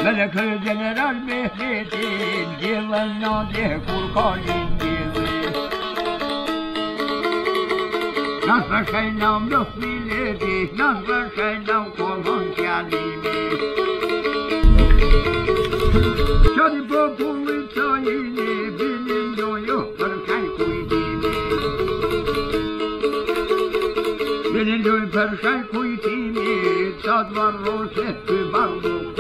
Melekül general Mehmet'in yılına de kurkalin gibi. Nasıl şeylam yok bilirdi, nasıl şeylam kolun gelimi. Şadi populu çayını bilin yok perşay kuytimi. Bilin perşay kuytimi, sad var roşet baldık.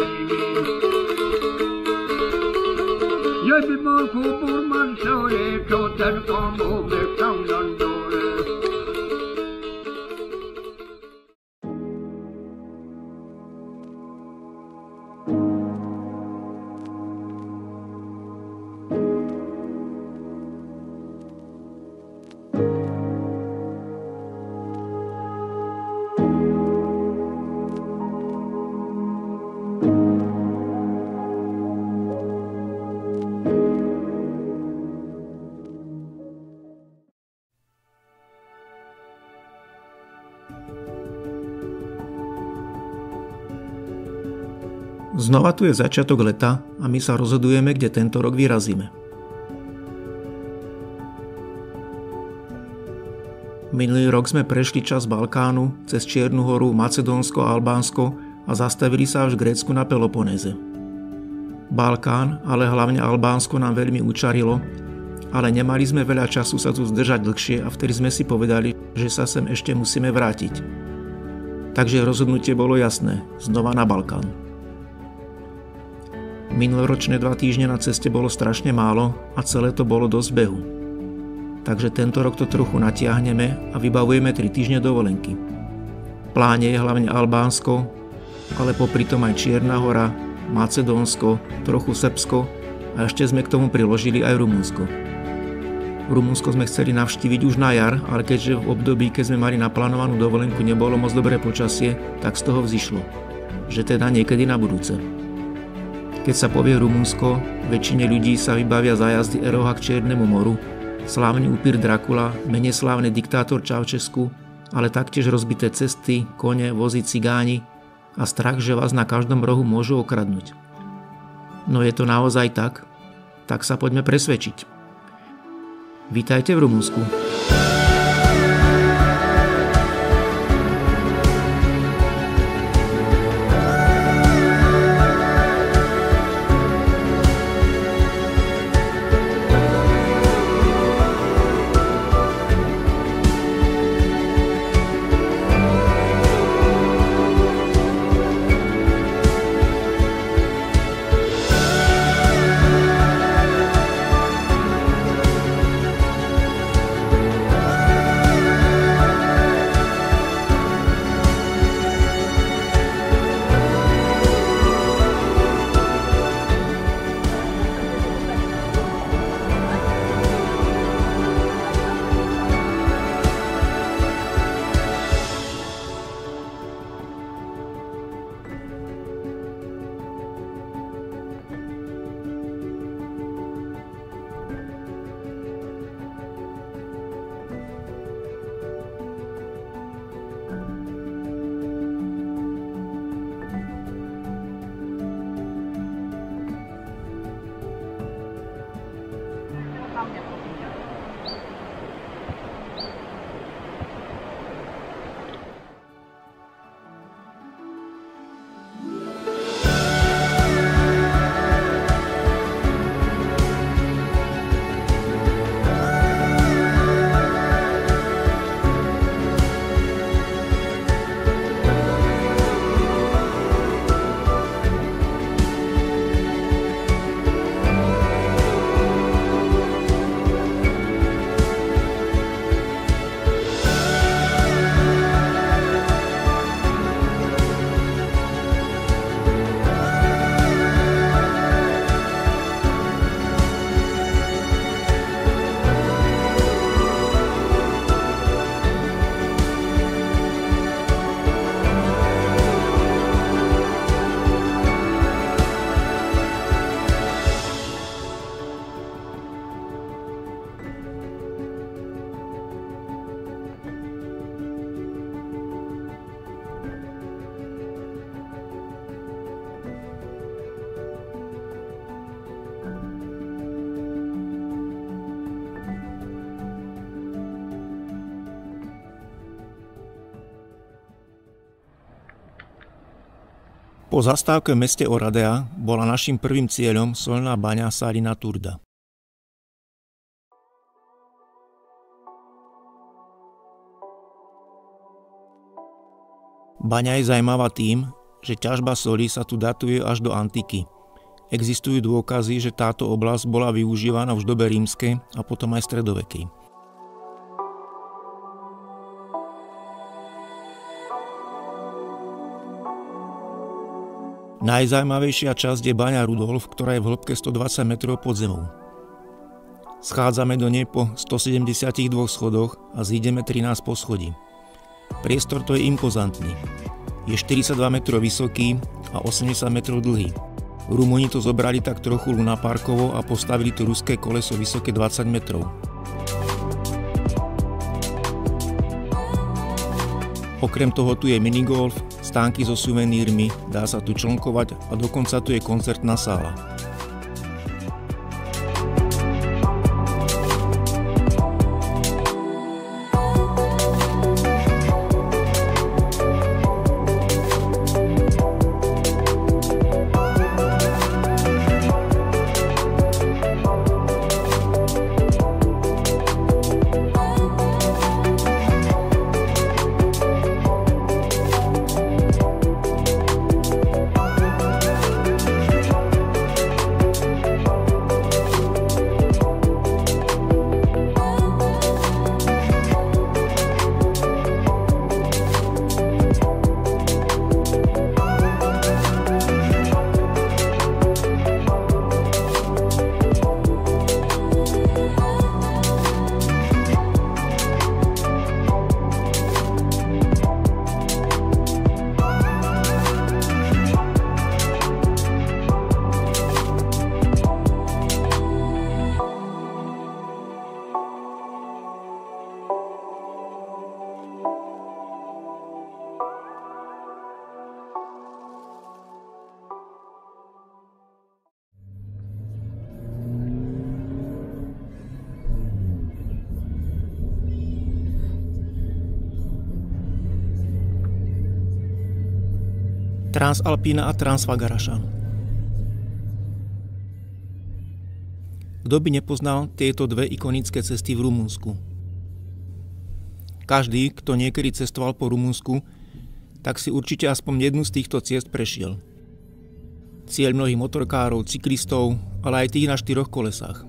Yedi marku burman şöyle çoğuter kamu ve şanlan doğru. Znova tu je začiatok leta a my sa rozhodujeme, kde tento rok vyrazíme. Minulý rok sme prešli časť Balkánu cez Čiernu horu, Macedónsko a Albánsko a zastavili sa až v Grécku na Peloponéze. Balkán, ale hlavne Albánsko nám veľmi učarilo, ale nemali sme veľa času sa tu zdržať dlhšie a vtedy sme si povedali, že sa sem ešte musíme vrátiť. Takže rozhodnutie bolo jasné, znova na Balkán. Minuloročné 2 týždne na ceste bolo strašne málo a celé to bolo dosť behu. Takže tento rok to trochu natiahneme a vybavujeme 3 týždne dovolenky. V pláne je hlavne Albánsko, ale popri tom aj Čierna hora, Macedónsko, trochu Srbsko a ešte sme k tomu priložili aj Rumunsko. Rumunsko sme chceli navštíviť už na jar, ale keďže v období, keď sme mali naplánovanú dovolenku, nebolo moc dobré počasie, tak z toho vzýšlo, že teda niekedy na budúce. Keď sa povie Rumunsko, väčšine ľudí sa vybavia zájazdy Eroha k Čiernemu moru, slávny upír Drakula, menej slávny diktátor Čaučesku, ale taktiež rozbité cesty, kone, vozy, cigáni a strach, že vás na každom rohu môžu okradnúť. No je to naozaj tak? Tak sa poďme presvedčiť. Vítajte v Rumunsku. Po zastávke v meste Oradea bola naším prvým cieľom soľná baňa Salina Turda. Baňa je zaujímavá tým, že ťažba soli sa tu datuje až do antiky. Existujú dôkazy, že táto oblasť bola využívaná už v dobe rímskej a potom aj stredovekej. Najzaujímavejšia časť je baňa Rudolf, ktorá je v hĺbke 120 metrov pod zemou. Schádzame do nej po 172 schodoch a zídeme 13 poschodí. Priestor to je impozantný. Je 42 metrov vysoký a 80 metrov dlhý. Rumúni to zobrali tak trochu lunaparkovo a postavili tu ruské koleso vysoké 20 metrov. Okrem toho tu je minigolf, stánky so suvenírmi, dá sa tu člnkovať a dokonca tu je koncertná sála. Transalpína a Transfagarašan. Kto by nepoznal tieto dve ikonické cesty v Rumunsku? Každý, kto niekedy cestoval po Rumunsku, tak si určite aspoň jednu z týchto ciest prešiel. Cieľ mnohých motorkárov, cyklistov, ale aj tých na 4 kolesách.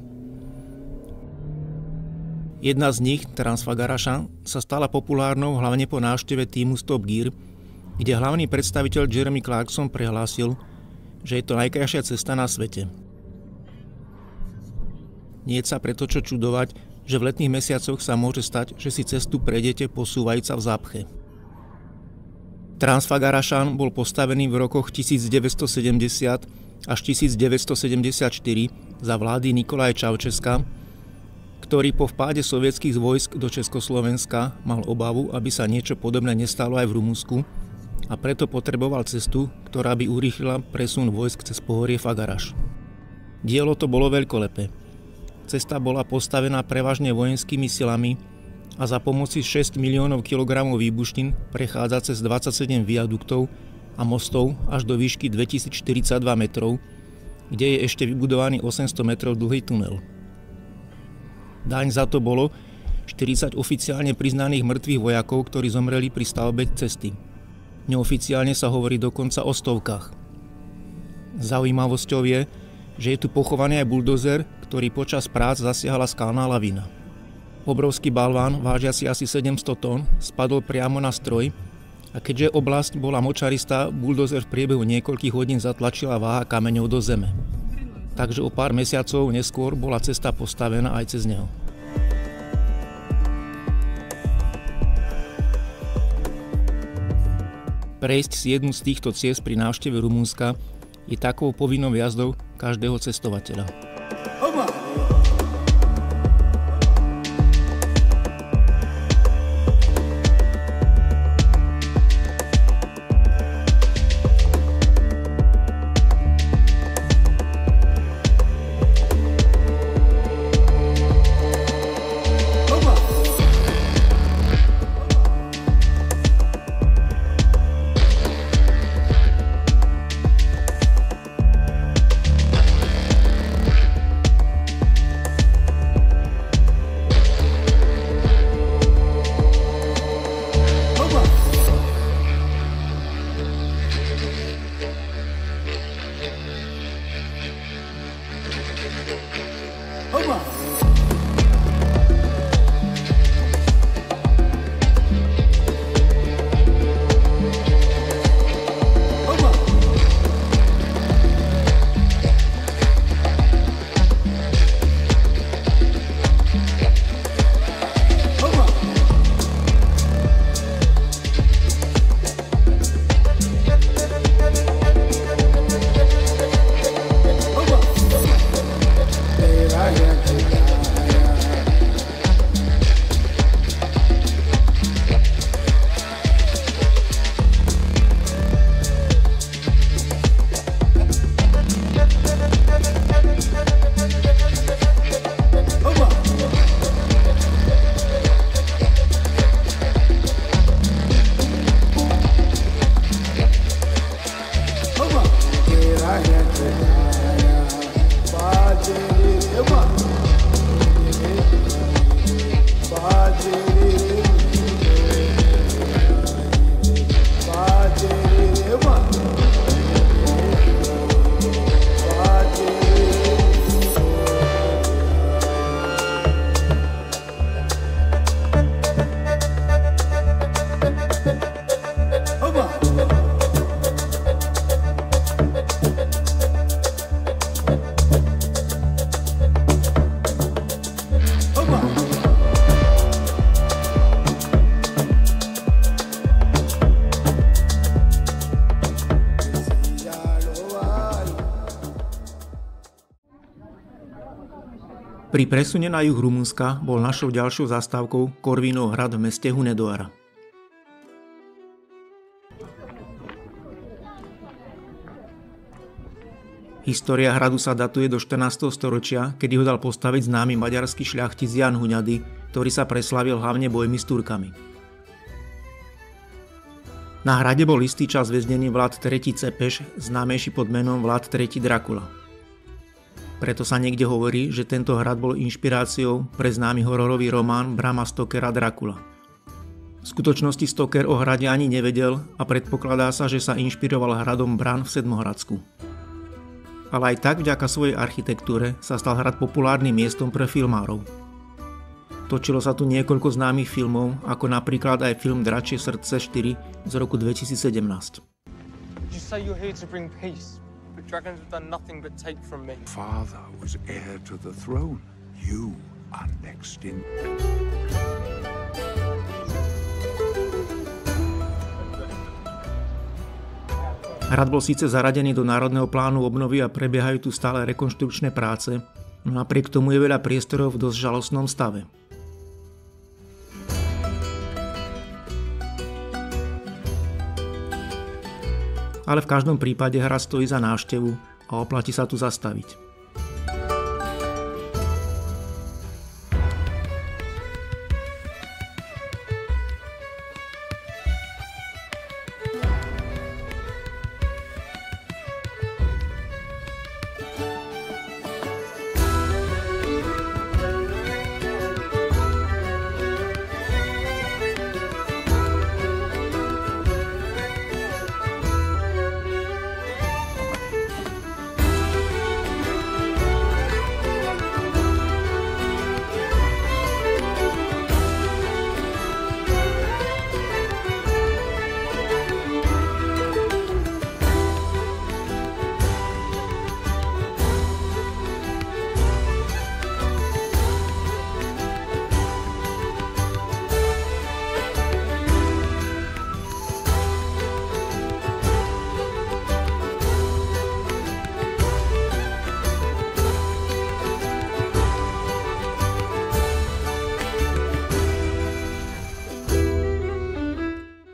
Jedna z nich, Transfagarašan, sa stala populárnou hlavne po návšteve týmu Top Gear, kde hlavný predstaviteľ Jeremy Clarkson prehlásil, že je to najkrajšia cesta na svete. Nie je sa preto čo čudovať, že v letných mesiacoch sa môže stať, že si cestu prejdete posúvajúca v zápche. Transfagarašan bol postavený v rokoch 1970 až 1974 za vlády Nikolaja Čaučeska, ktorý po vpáde sovietských vojsk do Československa mal obavu, aby sa niečo podobné nestalo aj v Rumunsku, a preto potreboval cestu, ktorá by urýchlila presun vojsk cez pohorie Fagaraš. Dielo to bolo veľkolepé. Cesta bola postavená prevažne vojenskými silami a za pomoci 6 miliónov kilogramov výbušnín prechádza cez 27 viaduktov a mostov až do výšky 2042 metrov, kde je ešte vybudovaný 800 metrov dlhý tunel. Daň za to bolo 40 oficiálne priznaných mŕtvych vojakov, ktorí zomreli pri stavbe cesty. Neoficiálne sa hovorí dokonca o stovkách. Zaujímavosťou je, že je tu pochovaný aj buldozer, ktorý počas prác zasiahla skalná lavína. Obrovský balván, vážiaci asi 700 tón, spadol priamo na stroj a keďže oblasť bola močaristá, buldozer v priebehu niekoľkých hodín zatlačila váha kameňov do zeme. Takže o pár mesiacov neskôr bola cesta postavená aj cez neho. Prejsť si jednu z týchto ciest pri návšteve Rumunska je takou povinnou jazdou každého cestovateľa. Pri presune na juh Rumunska bol našou ďalšou zastávkou Corvinov hrad v meste Hunedoara. História hradu sa datuje do 14. storočia, kedy ho dal postaviť známy maďarský šľachtic Jan Huňady, ktorý sa preslávil hlavne bojmi s Turkami. Na hrade bol istý čas väznený Vlad III. Cepeš, známejší pod menom Vlad III. Drakula. Preto sa niekde hovorí, že tento hrad bol inšpiráciou pre známy hororový román Brama Stokera Drakula. V skutočnosti Stoker o hrade ani nevedel a predpokladá sa, že sa inšpiroval hradom Bran v Sedmohradsku. Ale aj tak vďaka svojej architektúre sa stal hrad populárnym miestom pre filmárov. Točilo sa tu niekoľko známych filmov, ako napríklad aj film Dračie srdce 4 z roku 2017. Dragons have done nothing but take from me. Father was heir to the throne. You are next in. Hrad bol síce zaradený do Národného plánu obnovy a prebiehajú tu stále rekonštrukčné práce, no napriek tomu je veľa priestorov v dosť žalostnom stave. Ale v každom prípade hra stojí za návštevu a oplatí sa tu zastaviť.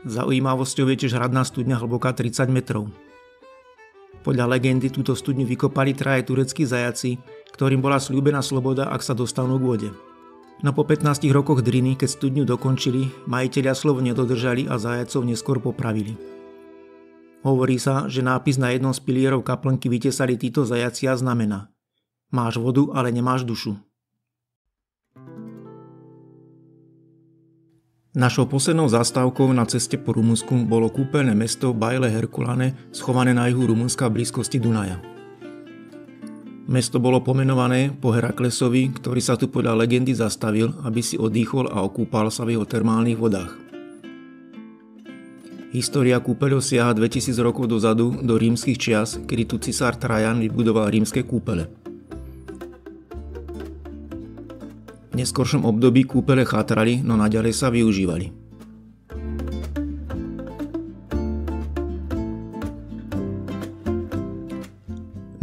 Zaujímavosťou je tiež hradná studňa hlboká 30 metrov. Podľa legendy túto studňu vykopali traje tureckí zajaci, ktorým bola sľúbená sloboda, ak sa dostanú k vode. No po 15 rokoch driny, keď studňu dokončili, majitelia slovo nedodržali a zajacov neskôr popravili. Hovorí sa, že nápis na jednom z pilierov kaplnky vytesali títo zajaci a znamená: máš vodu, ale nemáš dušu. Našou poslednou zastávkou na ceste po Rumunsku bolo kúpeľné mesto Baile Herkulane, schované na juhu Rumunska v blízkosti Dunaja. Mesto bolo pomenované po Heraklesovi, ktorý sa tu podľa legendy zastavil, aby si oddychol a okúpal sa v jeho termálnych vodách. História kúpeľov siaha 2000 rokov dozadu do rímskych čias, kedy tu cisár Trajan vybudoval rímske kúpele. V neskoršom období kúpele chátrali, no naďalej sa využívali.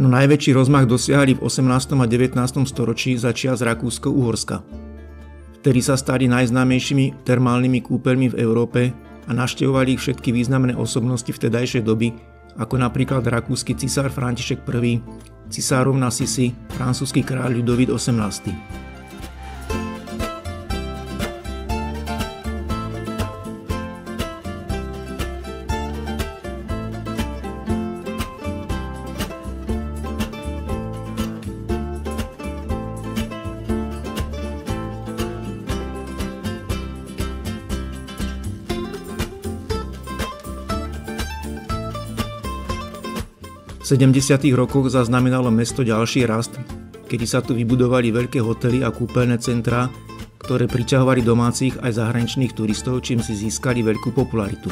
No najväčší rozmach dosiahli v 18. a 19. storočí za čias Rakúsko-Uhorska. Vtedy sa stali najznámejšími termálnymi kúpeľmi v Európe a navštevovali ich všetky významné osobnosti vtedajšej doby, ako napríklad rakúsky cisár František I, cisárov na Sisi, francúzsky kráľ Ľudovít XVIII. V 70. rokoch zaznamenalo mesto ďalší rast, kedy sa tu vybudovali veľké hotely a kúpeľné centrá, ktoré priťahovali domácich aj zahraničných turistov, čím si získali veľkú popularitu.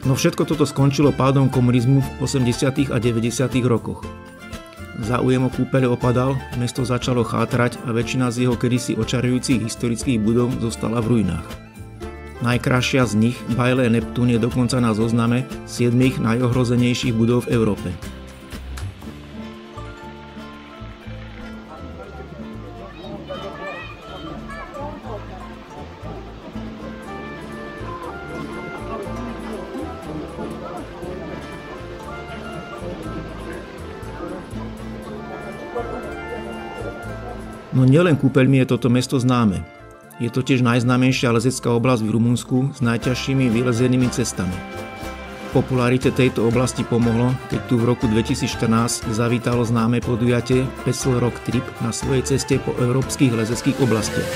No všetko toto skončilo pádom komunizmu v 80. a 90. rokoch. Záujem o kúpeľe opadal, mesto začalo chátrať a väčšina z jeho kedysi očarujúcich historických budov zostala v ruinách. Najkrajšia z nich, Baile Neptún, je dokonca na zozname 7 najohrozenejších budov v Európe. No nielen kúpeľmi je toto mesto známe. Je to tiež najznámejšia lezecká oblasť v Rumunsku s najťažšími vylezenými cestami. Popularite tejto oblasti pomohlo, keď tu v roku 2014 zavítalo známe podujatie Pesl Rock Trip na svojej ceste po európskych lezeckých oblastiach.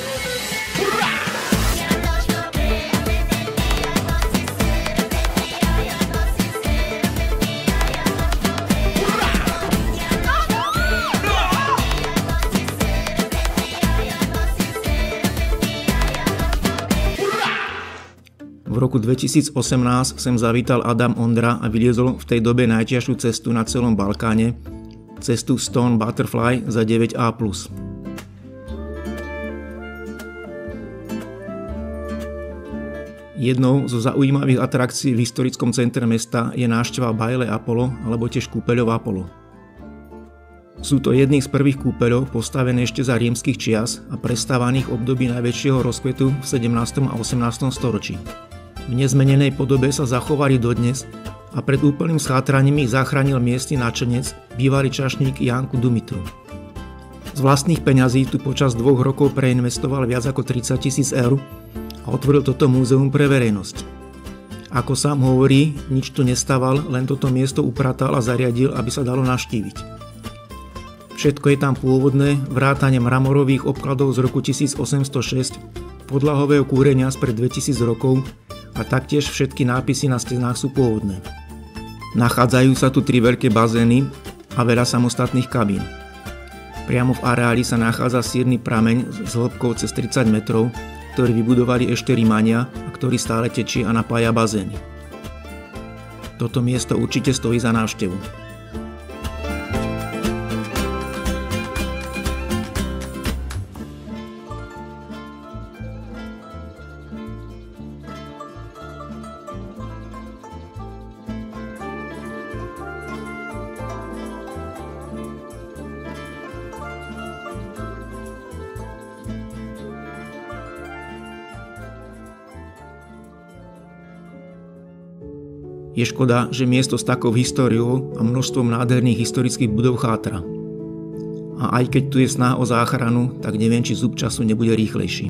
V roku 2018 sem zavítal Adam Ondra a vyliezol v tej dobe najťažšiu cestu na celom Balkáne, cestu Stone Butterfly za 9A+. Jednou zo zaujímavých atrakcií v historickom centre mesta je návšteva Baile Apollo alebo tiež kúpeľov Apollo. Sú to jedných z prvých kúpeľov postavené ešte za rímskych čias a prestávaných období najväčšieho rozkvetu v 17. a 18. storočí. V nezmenenej podobe sa zachovali dodnes a pred úplným schátraním ich zachránil miestny náčelník, bývalý čašník Janku Dumitru. Z vlastných peňazí tu počas 2 rokov preinvestoval viac ako 30 000 eur a otvoril toto múzeum pre verejnosť. Ako sám hovorí, nič tu nestával, len toto miesto upratal a zariadil, aby sa dalo navštíviť. Všetko je tam pôvodné, vrátane mramorových obkladov z roku 1806, podlahového kúrenia spred 2000 rokov a taktiež všetky nápisy na stenách sú pôvodné. Nachádzajú sa tu 3 veľké bazény a veľa samostatných kabín. Priamo v areáli sa nachádza sírny prameň s hĺbkou cez 30 metrov, ktorý vybudovali ešte Rimania a ktorý stále tečie a napája bazény. Toto miesto určite stojí za návštevu. Je škoda, že miesto s takou históriou a množstvom nádherných historických budov chátra. A aj keď tu je snaha o záchranu, tak neviem, či zub času nebude rýchlejší.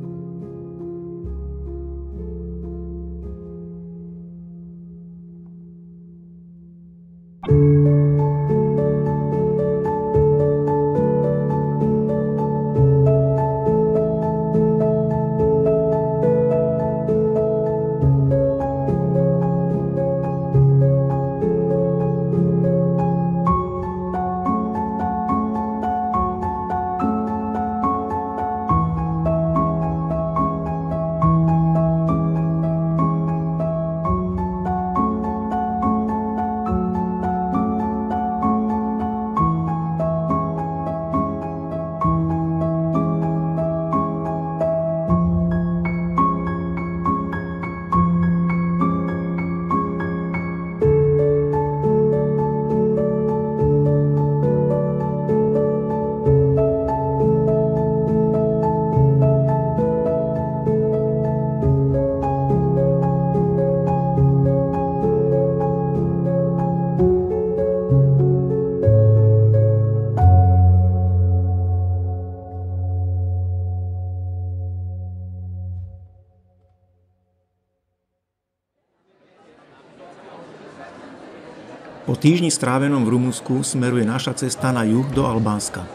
týždni strávenom v Rumunsku smeruje naša cesta na juh do Albánska.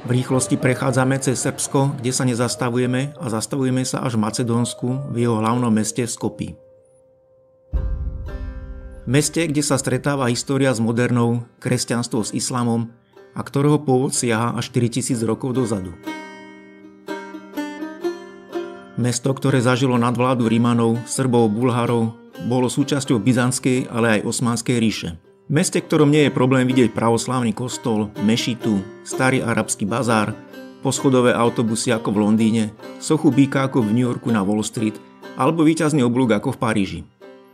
V rýchlosti prechádzame cez Srbsko, kde sa nezastavujeme a zastavujeme sa až v Macedónsku, v jeho hlavnom meste Skopji. Meste, kde sa stretáva história s modernou, kresťanstvo s islamom a ktorého pôvod siaha až 4000 rokov dozadu. Mesto, ktoré zažilo nadvládu Rimanov, Srbov, Bulharov, bolo súčasťou byzantskej, ale aj osmanskej ríše. Meste, ktorom nie je problém vidieť pravoslávny kostol, mešitu, starý arabský bazár, poschodové autobusy ako v Londýne, sochu býka ako v New Yorku na Wall Street alebo víťazný oblúk ako v Paríži.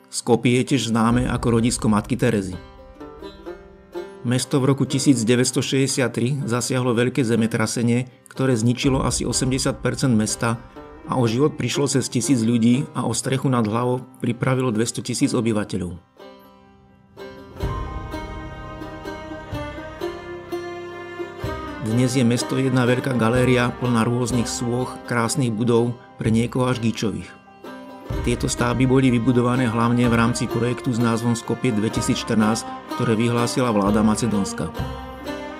Skopje je tiež známe ako rodisko matky Terezy. Mesto v roku 1963 zasiahlo veľké zemetrasenie, ktoré zničilo asi 80% mesta a o život prišlo cez 1000 ľudí a o strechu nad hlavou pripravilo 200 000 obyvateľov. Dnes je mesto jedna veľká galéria plná rôznych sôch, krásnych budov, pre niekoho až gíčových. Tieto stavby boli vybudované hlavne v rámci projektu s názvom Skopje 2014, ktoré vyhlásila vláda Macedónska.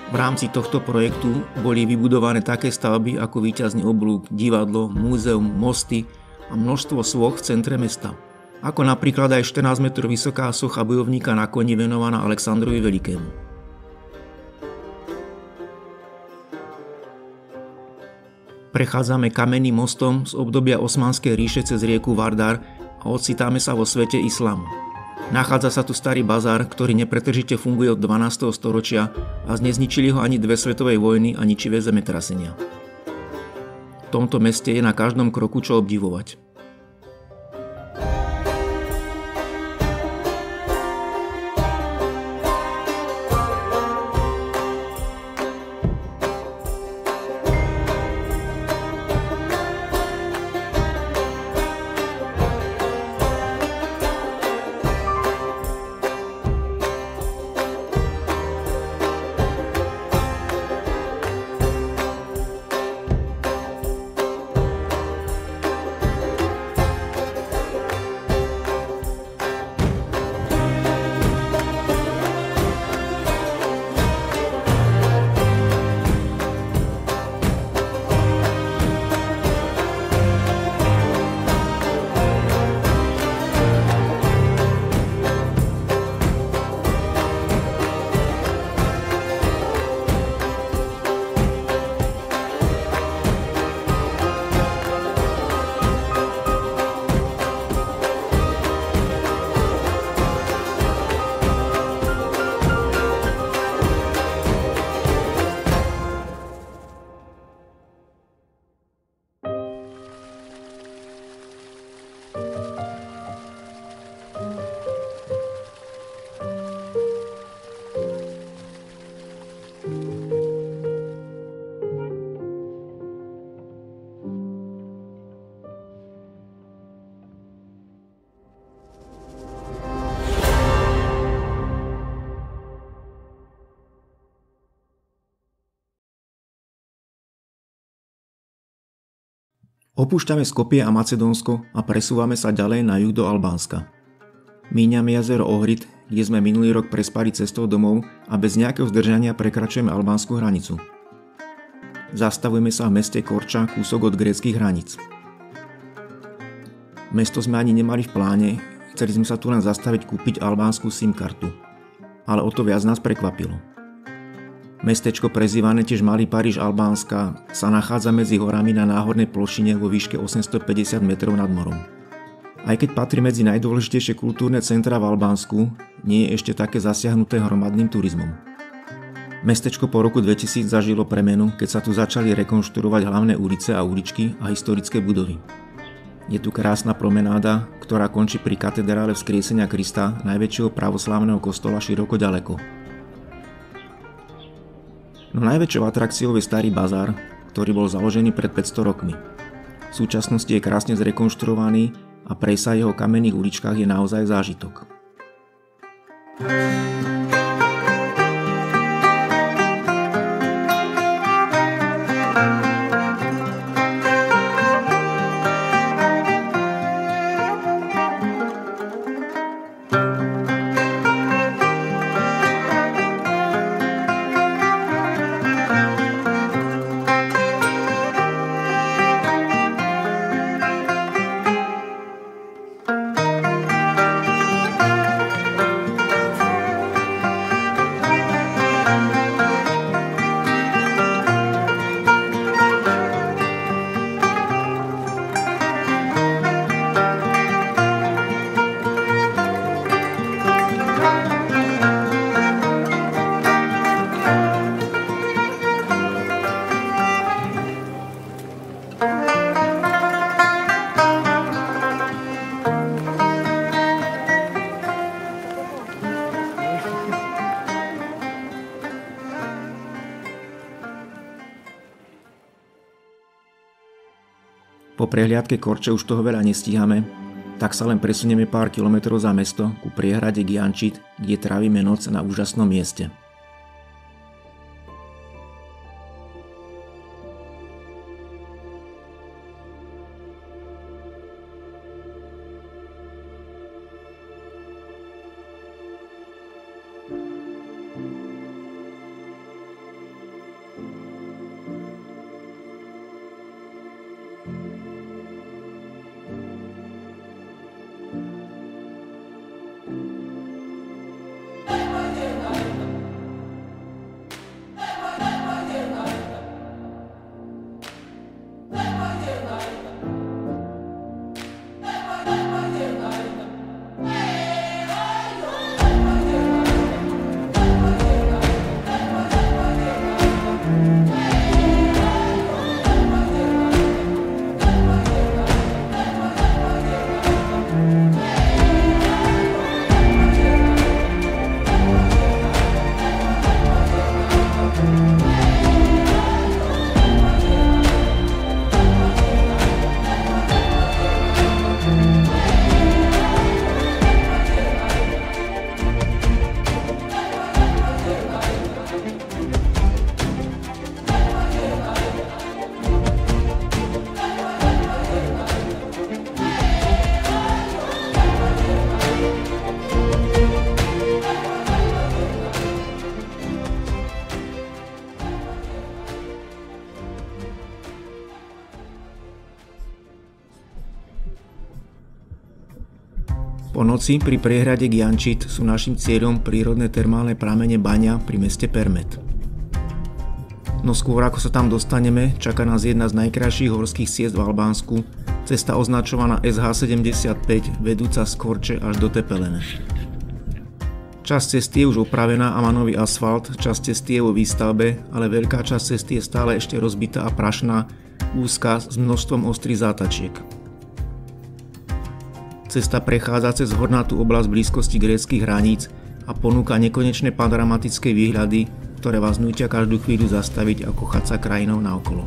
V rámci tohto projektu boli vybudované také stavby ako víťazný oblúk, divadlo, múzeum, mosty a množstvo sôch v centre mesta. Ako napríklad aj 14 metrov vysoká socha bojovníka na koni venovaná Alexandrovi Veľkému. Prechádzame kamenným mostom z obdobia Osmanskej ríše cez rieku Vardar a ocitáme sa vo svete islamu. Nachádza sa tu starý bazár, ktorý nepretržite funguje od 12. storočia a nezničili ho ani dve svetové vojny a ničivé zemetrasenia. V tomto meste je na každom kroku čo obdivovať. Opúšťame Skopje a Macedónsko a presúvame sa ďalej na juh do Albánska. Míňame jazero Ohrid, kde sme minulý rok prespali cestou domov a bez nejakého zdržania prekračujeme albánsku hranicu. Zastavujeme sa v meste Korča, kúsok od gréckych hraníc. Mesto sme ani nemali v pláne, chceli sme sa tu len zastaviť kúpiť albánsku SIM kartu. Ale o to viac nás prekvapilo. Mestečko prezývané tiež Malý Paríž Albánska sa nachádza medzi horami na náhornej plošine vo výške 850 metrov nad morom. Aj keď patrí medzi najdôležitejšie kultúrne centrá v Albánsku, nie je ešte také zasiahnuté hromadným turizmom. Mestečko po roku 2000 zažilo premenu, keď sa tu začali rekonštruovať hlavné ulice a uličky a historické budovy. Je tu krásna promenáda, ktorá končí pri katedrále Vzkriesenia Krista, najväčšieho pravoslávneho kostola široko ďaleko. No najväčšou atrakciou je starý bazár, ktorý bol založený pred 500 rokmi. V súčasnosti je krásne zrekonštruovaný a prejsť sa jeho kamenných uličkách je naozaj zážitok. Po prehliadke Korče už toho veľa nestíhame, tak sa len presunieme pár kilometrov za mesto ku priehrade Giančit, kde trávime noc na úžasnom mieste. Po noci pri priehrade Giančit sú našim cieľom prírodné termálne pramene Baňa pri meste Permet. No skôr ako sa tam dostaneme, čaká nás jedna z najkrajších horských ciest v Albánsku, cesta označovaná SH75 vedúca z Korče až do Tepelene. Časť cesty je už opravená a má nový asfalt, časť cesty je vo výstavbe, ale veľká časť cesty je stále ešte rozbitá a prašná, úzka s množstvom ostrých zátačiek. Cesta prechádza cez hornatú oblasť v blízkosti gréckych hraníc a ponúka nekonečné panoramatické výhľady, ktoré vás nútia každú chvíľu zastaviť a kochať sa krajinou naokolo.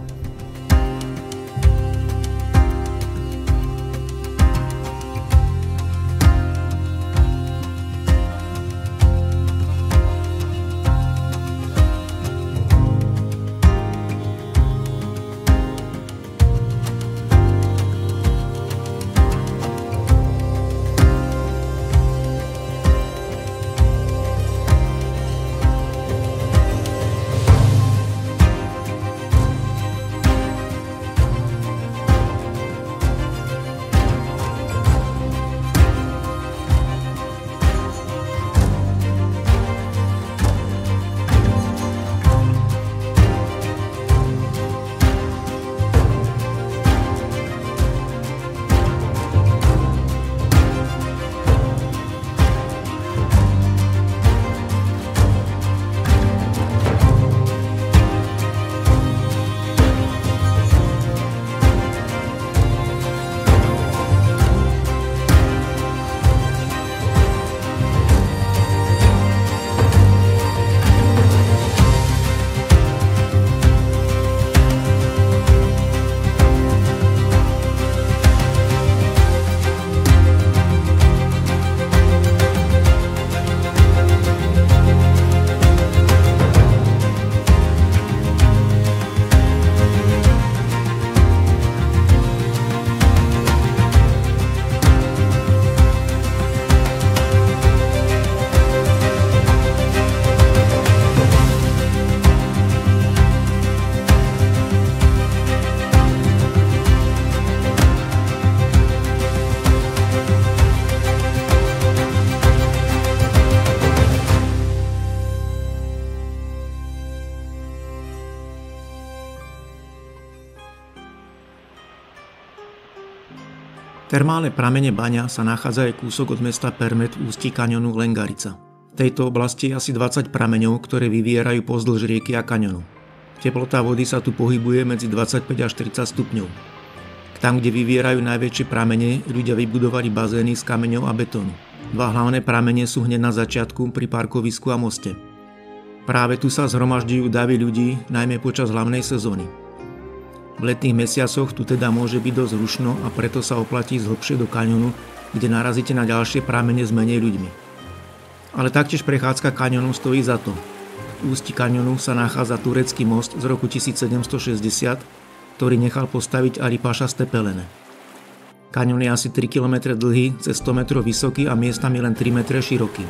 Termálne pramene Baňa sa nachádza aj kúsok od mesta Permet v ústí kaňonu Lengarica. V tejto oblasti je asi 20 prameňov, ktoré vyvierajú pozdĺž rieky a kaňonu. Teplota vody sa tu pohybuje medzi 25 až 30 stupňov. Tam, kde vyvierajú najväčšie pramene, ľudia vybudovali bazény z kameňov a betónu. Dva hlavné pramene sú hneď na začiatku pri parkovisku a moste. Práve tu sa zhromažďujú davy ľudí, najmä počas hlavnej sezóny. V letných mesiacoch tu teda môže byť dosť rušno a preto sa oplatí ísť hlbšie do kaňonu, kde narazíte na ďalšie pramene s menej ľuďmi. Ale taktiež prechádzka kaňonom stojí za to. V ústi kaňonu sa nachádza turecký most z roku 1760, ktorý nechal postaviť Ali Paša z Tepelene. Kaňon je asi 3 km dlhý, cez 100 metrov vysoký a miestami len 3 metre široký.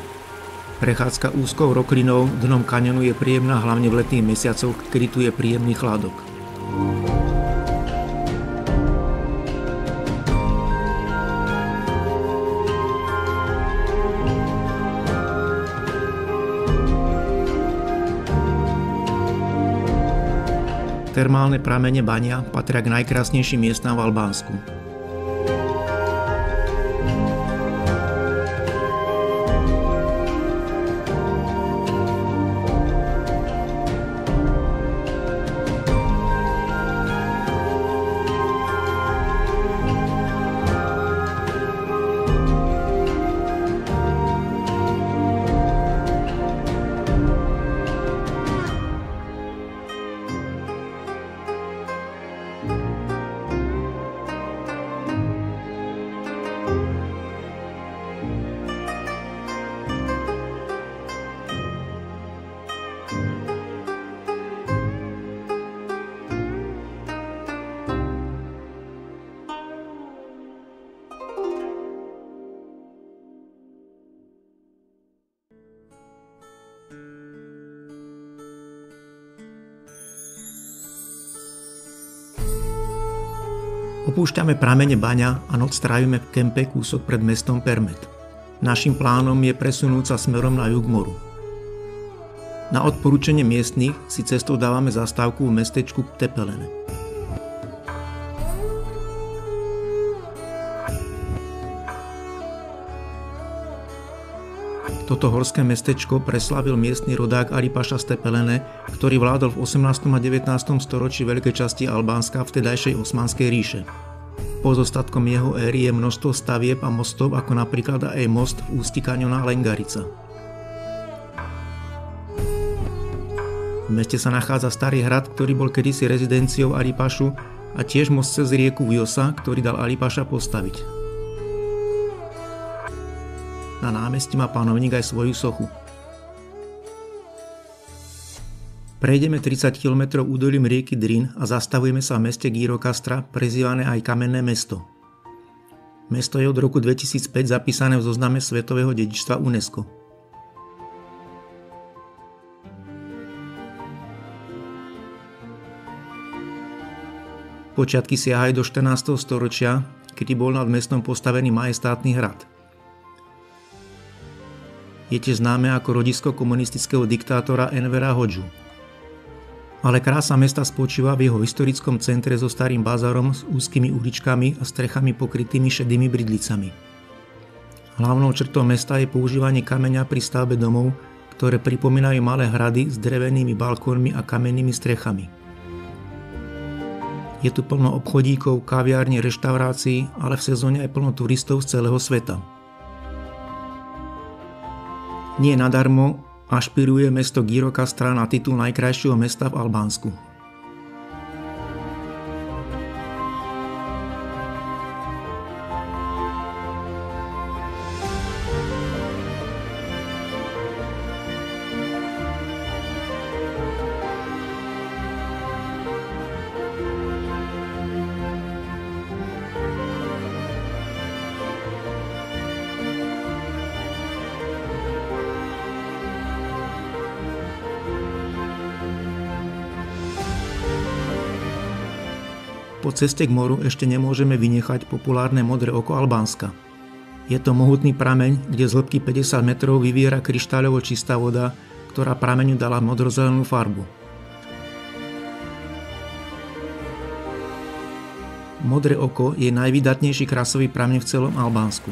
Prechádzka úzkou roklinou dnom kaňonu je príjemná hlavne v letných mesiacoch, kedy tu je príjemný chládok. Termálne pramene Banja patria k najkrásnejším miestam v Albánsku. Opúšťame pramene Banja a noc strávime v kempe kúsok pred mestom Permet. Naším plánom je presunúť sa smerom na juh moru. Na odporúčanie miestnych si cestou dávame zastávku v mestečku Tepelene. Toto horské mestečko preslavil miestny rodák Ali Paša z Tepelene, ktorý vládol v 18. a 19. storočí veľkej časti Albánska vtedajšej Osmanskej ríše. Pozostatkom jeho éry je množstvo stavieb a mostov, ako napríklad aj most v ústi kaňona Lengarica. V meste sa nachádza starý hrad, ktorý bol kedysi rezidenciou Ali Pašu, a tiež most cez rieku Vjosa, ktorý dal Ali Paša postaviť. Na námestí má panovník aj svoju sochu. Prejdeme 30 km údolím rieky Drin a zastavujeme sa v meste Gjirokastra, prezývané aj Kamenné mesto. Mesto je od roku 2005 zapísané v zozname svetového dedičstva UNESCO. Počiatky siahajú do 14. storočia, kedy bol nad mestom postavený majestátny hrad. Je tiež známe ako rodisko komunistického diktátora Envera Hodžu. Ale krása mesta spočíva v jeho historickom centre so starým bazárom s úzkymi uličkami a strechami pokrytými šedými bridlicami. Hlavnou črtou mesta je používanie kameňa pri stavbe domov, ktoré pripomínajú malé hrady s drevenými balkónmi a kamennými strechami. Je tu plno obchodíkov, kaviární, reštaurácií, ale v sezóne aj plno turistov z celého sveta. Nie nadarmo ašpiruje mesto Gjirokastra na titul najkrajšieho mesta v Albánsku. Po ceste k moru ešte nemôžeme vynechať populárne modré oko Albánska. Je to mohutný prameň, kde z hĺbky 50 metrov vyviera kryštáľovo čistá voda, ktorá prameňu dala modrozelenú farbu. Modré oko je najvydatnejší krasový prameň v celom Albánsku,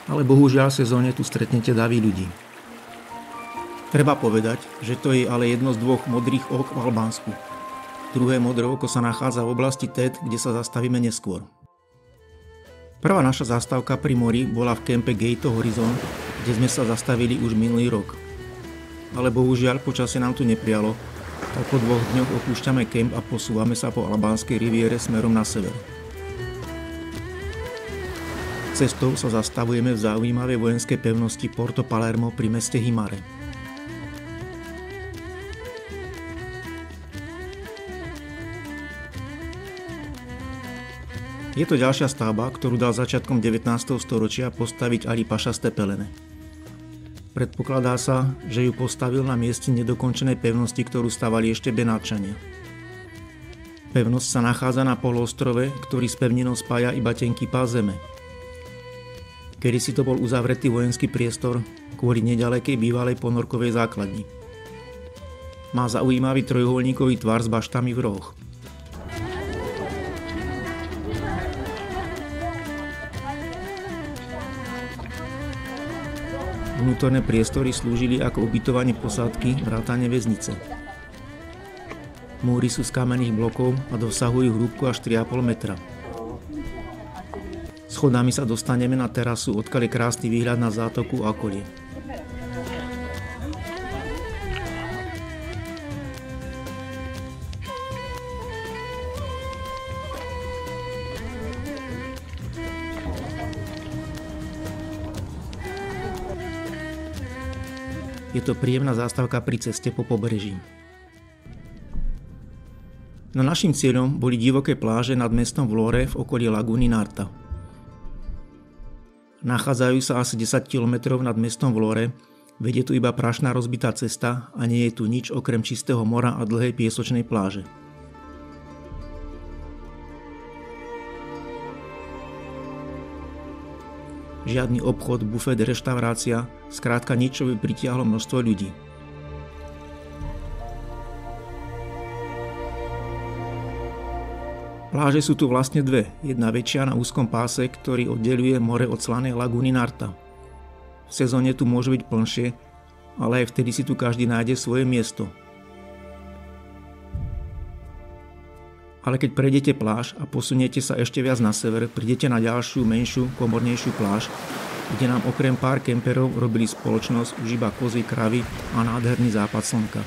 ale bohužiaľ v sezóne tu stretnete davy ľudí. Treba povedať, že to je ale jedno z dvoch modrých ok v Albánsku. Druhé modré oko sa nachádza v oblasti Tet, kde sa zastavíme neskôr. Prvá naša zastávka pri mori bola v kempe Gate Horizon, kde sme sa zastavili už minulý rok. Ale bohužiaľ počasie nám tu neprijalo Tak po 2 dňoch opúšťame kemp a posúvame sa po Albánskej riviére smerom na sever. Cestou sa zastavujeme v zaujímavej vojenskej pevnosti Porto Palermo pri meste Himare. Je to ďalšia stavba, ktorú dal začiatkom 19. storočia postaviť Ali Paša z Tepelene. Predpokladá sa, že ju postavil na mieste nedokončenej pevnosti, ktorú stavali ešte Benátčania. Pevnosť sa nachádza na poloostrove, ktorý s pevninou spája iba tenký pás zeme. Kedysi to bol uzavretý vojenský priestor kvôli neďalekej bývalej ponorkovej základni. Má zaujímavý trojuholníkový tvar s baštami v rohoch. Vnútorné priestory slúžili ako ubytovanie posádky vrátane väznice. Múry sú z kamenných blokov a dosahujú hĺbku až 3,5 metra. Schodami sa dostaneme na terasu, odkiaľ je krásny výhľad na zátoku a okolie. Je to príjemná zástavka pri ceste po pobreží. No naším cieľom boli divoké pláže nad mestom Vlore v okolí lagúny Narta. Nachádzajú sa asi 10 km nad mestom Vlore, vedie tu iba prašná rozbitá cesta a nie je tu nič okrem čistého mora a dlhej piesočnej pláže. Žiadny obchod, bufet, reštaurácia, skrátka nič, čo by pritiahlo množstvo ľudí. Pláže sú tu vlastne dve, jedna väčšia na úzkom páse, ktorý oddeľuje more od slanej lagúny Narta. V sezóne tu môže byť plnšie, ale aj vtedy si tu každý nájde svoje miesto. Ale keď prejdete pláž a posuniete sa ešte viac na sever, prídete na ďalšiu, menšiu, komornejšiu pláž, kde nám okrem pár kemperov robili spoločnosť už iba kozy, kravy a nádherný západ slnka.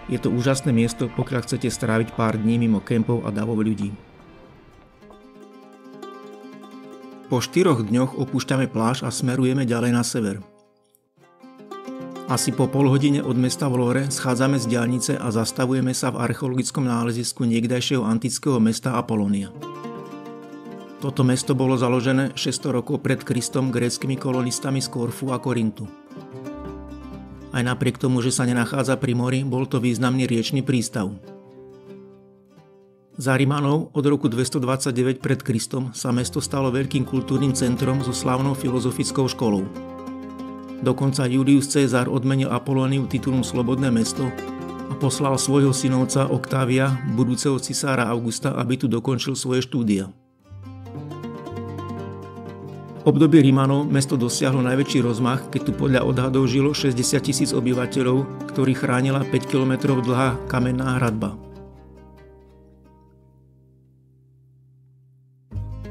Je to úžasné miesto, pokiaľ chcete stráviť pár dní mimo kempov a davov ľudí. Po 4 dňoch opúšťame pláž a smerujeme ďalej na sever. Asi po pol hodine od mesta Vlore schádzame z diaľnice a zastavujeme sa v archeologickom nálezisku niekdajšieho antického mesta Apolónia. Toto mesto bolo založené 600 rokov pred Kristom gréckymi kolonistami z Korfu a Korintu. Aj napriek tomu, že sa nenachádza pri mori, bol to významný riečny prístav. Za Rimanov od roku 229 pred Kristom sa mesto stalo veľkým kultúrnym centrom so slávnou filozofickou školou. Dokonca Julius Cezar odmenil Apolóniu titulom Slobodné mesto a poslal svojho synovca Oktávia, budúceho cisára Augusta, aby tu dokončil svoje štúdia. V období Rimanov mesto dosiahlo najväčší rozmach, keď tu podľa odhadov žilo 60 000 obyvateľov, ktorých chránila 5 km dlhá kamenná hradba.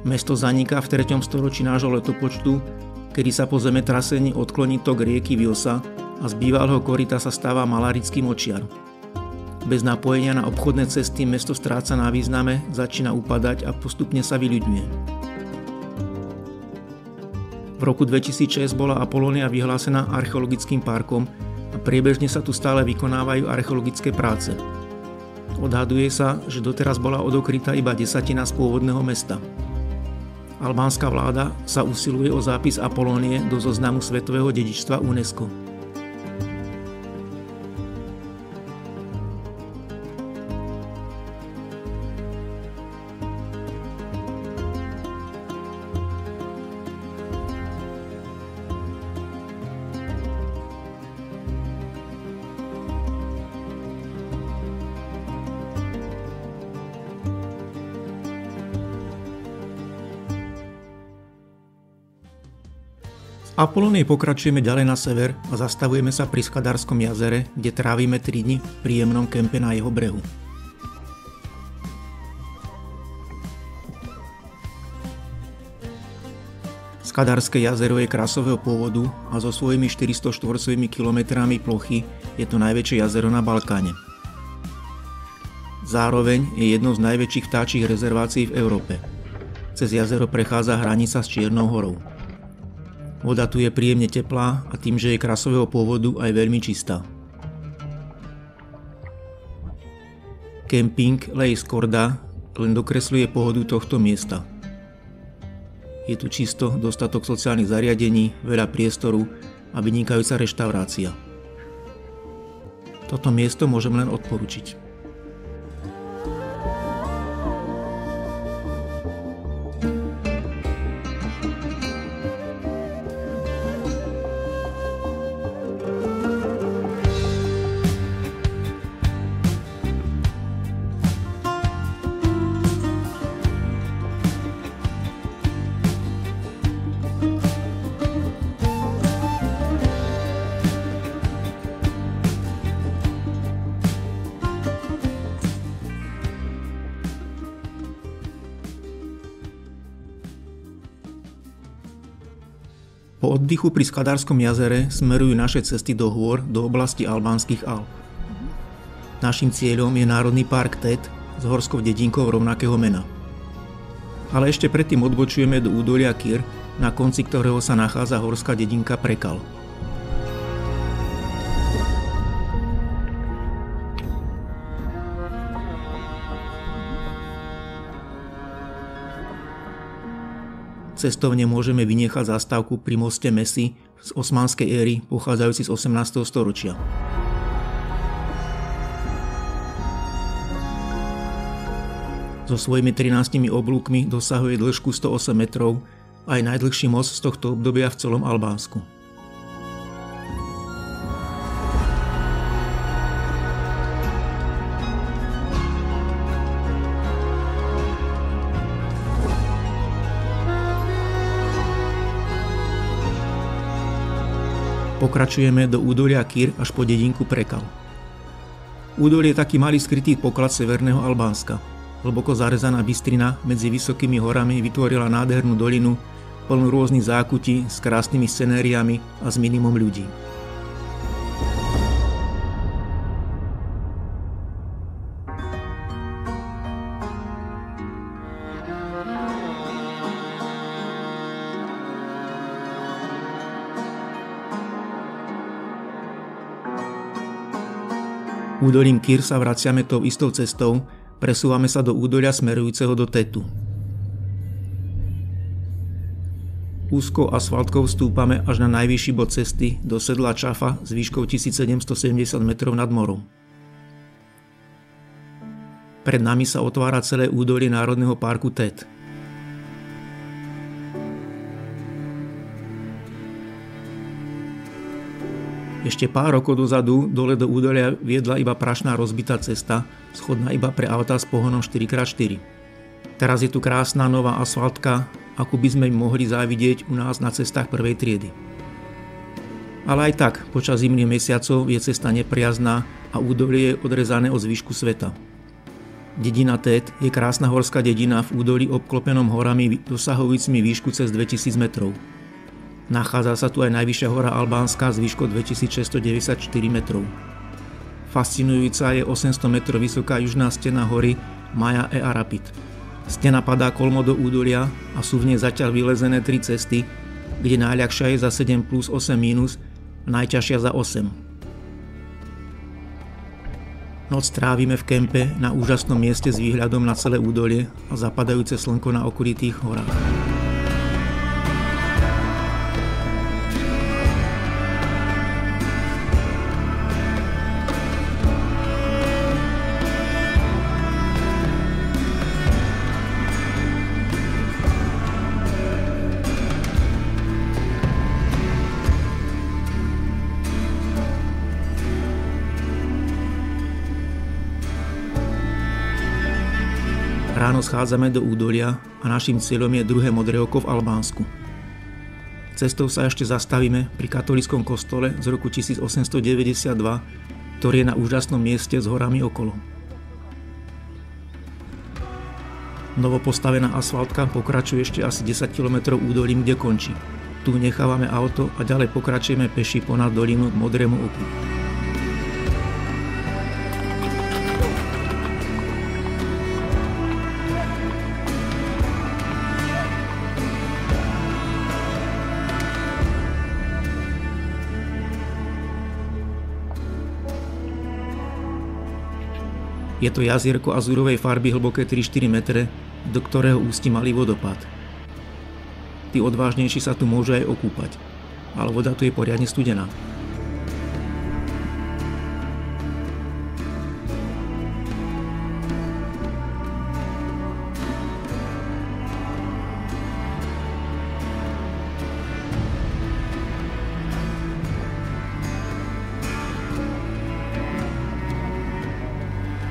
Mesto zaniká v 3. storočí nášho letopočtu, kedy sa po zemetrasení odkloní tok rieky Vjosa a z bývalého koryta sa stáva malarický močiar. Bez napojenia na obchodné cesty mesto stráca na význame, začína upadať a postupne sa vyľudňuje. V roku 2006 bola Apolónia vyhlásená archeologickým parkom a priebežne sa tu stále vykonávajú archeologické práce. Odhaduje sa, že doteraz bola odokrytá iba 1/10 z pôvodného mesta. Albánska vláda sa usiluje o zápis Apolónie do zoznamu svetového dedičstva UNESCO. Z Apolónie pokračujeme ďalej na sever a zastavujeme sa pri Skadarskom jazere, kde trávime 3 dni v príjemnom kempe na jeho brehu. Skadarské jazero je krasového pôvodu a so svojimi 400 štvorcovými kilometrami plochy je to najväčšie jazero na Balkáne. Zároveň je jednou z najväčších vtáčich rezervácií v Európe. Cez jazero prechádza hranica s Čiernou horou. Voda tu je príjemne teplá a tým, že je krasového pôvodu, aj veľmi čistá. Kemping Lej Skorda len dokresľuje pohodu tohto miesta. Je tu čisto, dostatok sociálnych zariadení, veľa priestoru a vynikajúca reštaurácia. Toto miesto môžem len odporučiť. Po oddychu pri Skadarskom jazere smerujú naše cesty do hôr do oblasti albánskych Alp. Naším cieľom je Národný park Tet s horskou dedinkou rovnakého mena. Ale ešte predtým odbočujeme do údolia Kir, na konci ktorého sa nachádza horská dedinka Prekal. Cestovne môžeme vynechať zastávku pri moste Mesi z osmanskej éry pochádzajúci z 18. storočia. So svojimi 13 oblúkmi dosahuje dĺžku 108 metrov a je najdlhší most z tohto obdobia v celom Albánsku. Pokračujeme do údolia Kir až po dedinku Prekal. Údolie je taký malý skrytý poklad severného Albánska. Hlboko zarezaná bystrina medzi vysokými horami vytvorila nádhernú dolinu, plnú rôznych zákutí s krásnymi scenériami a s minimum ľudí. Údolím Kir sa vraciame tou istou cestou, presúvame sa do údolia smerujúceho do Tetu. Úzkou asfaltkou stúpame až na najvyšší bod cesty do sedla Čafa s výškou 1770 metrov nad morom. Pred nami sa otvára celé údolie Národného parku Tet. Ešte pár rokov dozadu dole do údolia viedla iba prašná rozbitá cesta, schodná iba pre autá s pohonom 4x4. Teraz je tu krásna nová asfaltka, akú by sme mohli závidieť u nás na cestách prvej triedy. Ale aj tak, počas zimných mesiacov je cesta nepriazná a údolie je odrezané od zvyšku sveta. Dedina Tet je krásna horská dedina v údolí obklopenom horami dosahujúcimi výšku cez 2000 metrov. Nachádza sa tu aj najvyššia hora Albánska s výškou 2694 metrov. Fascinujúca je 800 metrov vysoká južná stena hory Maja e Arapit. Stena padá kolmo do údolia a sú v nej zatiaľ vylezené 3 cesty, kde najľahšia je za 7 plus 8 minus, najťažšia za 8. Noc trávime v kempe na úžasnom mieste s výhľadom na celé údolie a zapadajúce slnko na okolitých horách. Ráno schádzame do údolia a naším cieľom je druhé modré oko v Albánsku. Cestou sa ešte zastavíme pri katolíckom kostole z roku 1892, ktorý je na úžasnom mieste s horami okolo. Novopostavená asfaltka pokračuje ešte asi 10 km údolím, kde končí. Tu nechávame auto a ďalej pokračujeme peši ponad dolinu k modrému oku. Je to jazierko azúrovej farby hlboké 3-4 metre, do ktorého ústí malý vodopád. Tí odvážnejší sa tu môžu aj okúpať, ale voda tu je poriadne studená.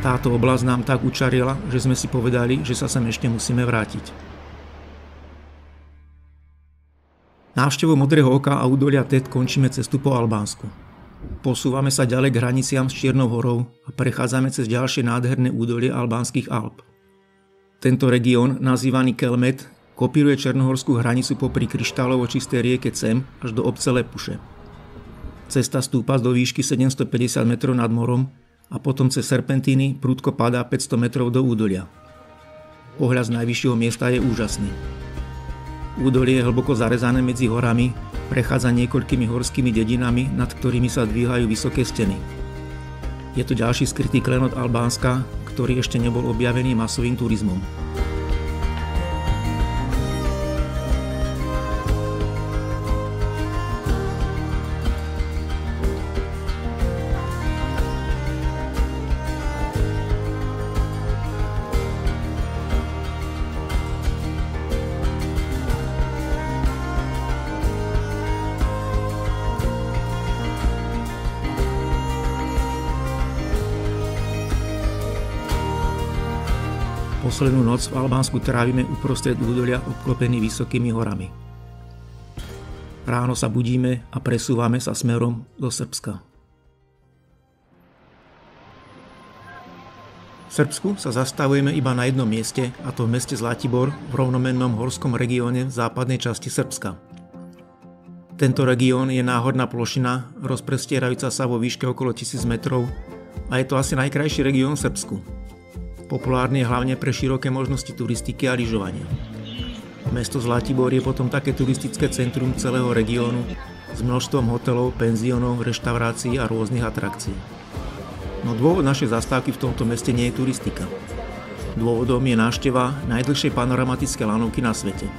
Táto oblasť nám tak učarila, že sme si povedali, že sa sem ešte musíme vrátiť. Návštevou Modrého oka a údolia Tet končíme cestu po Albánsku. Posúvame sa ďalej k hraniciam s Čiernou horou a prechádzame cez ďalšie nádherné údolie albánskych Alp. Tento región, nazývaný Kelmet, kopíruje černohorskú hranicu popri kryštálovo čistej rieke Cem až do obce Lepuše. Cesta stúpa do výšky 750 metrov nad morom a potom cez serpentíny prudko padá 500 metrov do údolia. Pohľad z najvyššieho miesta je úžasný. Údolie je hlboko zarezané medzi horami, prechádza niekoľkými horskými dedinami, nad ktorými sa dvíhajú vysoké steny. Je to ďalší skrytý klenot Albánska, ktorý ešte nebol objavený masovým turizmom. Poslednú noc v Albánsku trávime uprostred údolia obklopený vysokými horami. Ráno sa budíme a presúvame sa smerom do Srbska. V Srbsku sa zastavujeme iba na jednom mieste, a to v meste Zlatibor v rovnomennom horskom regióne v západnej časti Srbska. Tento región je náhorná plošina, rozprestierajúca sa vo výške okolo 1000 metrov a je to asi najkrajší región v Srbsku. Populárny je hlavne pre široké možnosti turistiky a lyžovania. Mesto Zlatibor je potom také turistické centrum celého regiónu s množstvom hotelov, penziónov, reštaurácií a rôznych atrakcií. No dôvod našej zastávky v tomto meste nie je turistika. Dôvodom je návšteva najdlhšej panoramatickej lanovky na svete.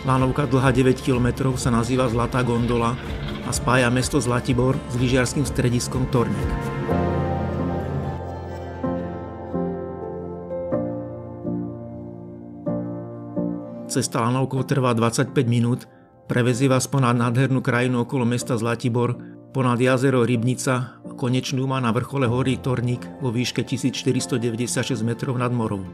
Lanovka dlhá 9 km sa nazýva Zlatá gondola a spája mesto Zlatibor s lyžiarskym strediskom Torník. Cesta lanovkou trvá 25 minút, prevezie vás ponad nádhernú krajinu okolo mesta Zlatibor, ponad jazero Rybnica a konečnú má na vrchole hory Torník vo výške 1496 metrov nad morom.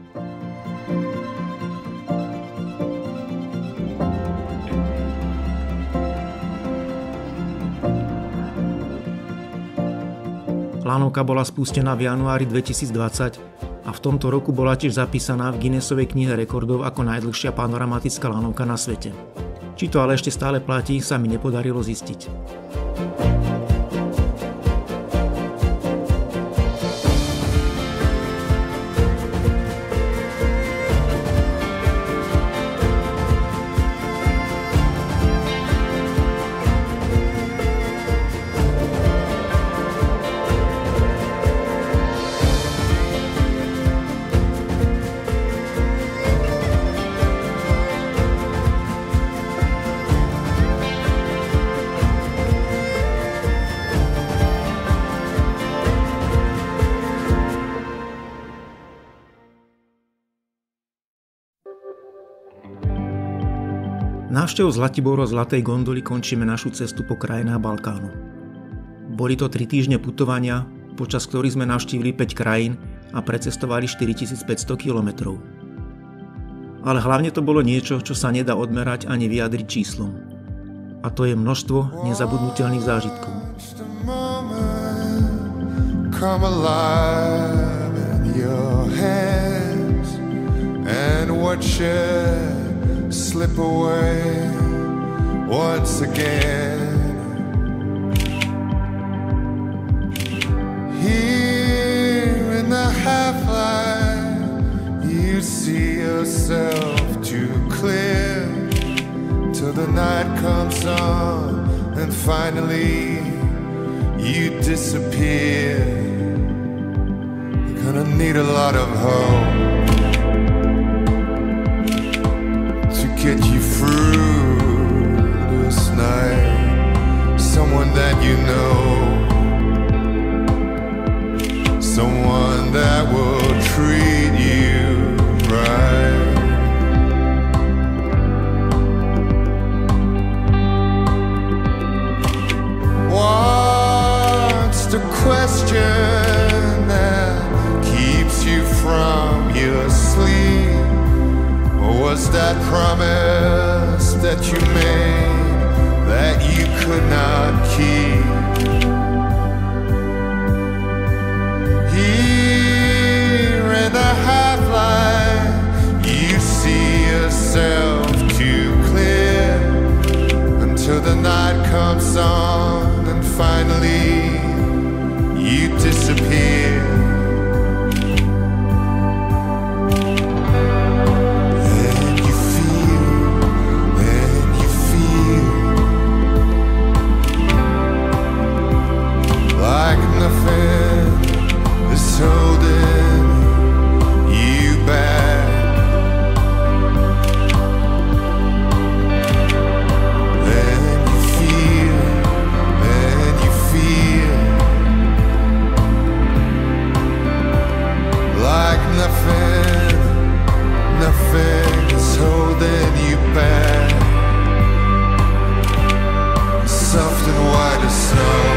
Lanovka bola spustená v januári 2020 a v tomto roku bola tiež zapísaná v Guinnessovej knihe rekordov ako najdlhšia panoramatická lanovka na svete. Či to ale ešte stále platí, sa mi nepodarilo zistiť. Návštevou Zlatibora Zlatej gondoly končíme našu cestu po krajinách Balkánu. Boli to 3 týždne putovania, počas ktorých sme navštívili 5 krajín a precestovali 4500 km. Ale hlavne to bolo niečo, čo sa nedá odmerať ani vyjadriť číslom. A to je množstvo nezabudnutelných zážitkov. Come alive in your hands and watch it slip away once again. Here in the half-light you see yourself too clear till the night comes on and finally you disappear. You're gonna need a lot of hope get you through this night. Someone that you know, someone that will treat you right. What's the question that keeps you from your sleep? Was that promise that you made that you could not keep? Here in the half-light you see yourself too clear until the night comes on and finally you disappear. Holding you back. Then you feel like nothing is holding you back. Soft and white as snow.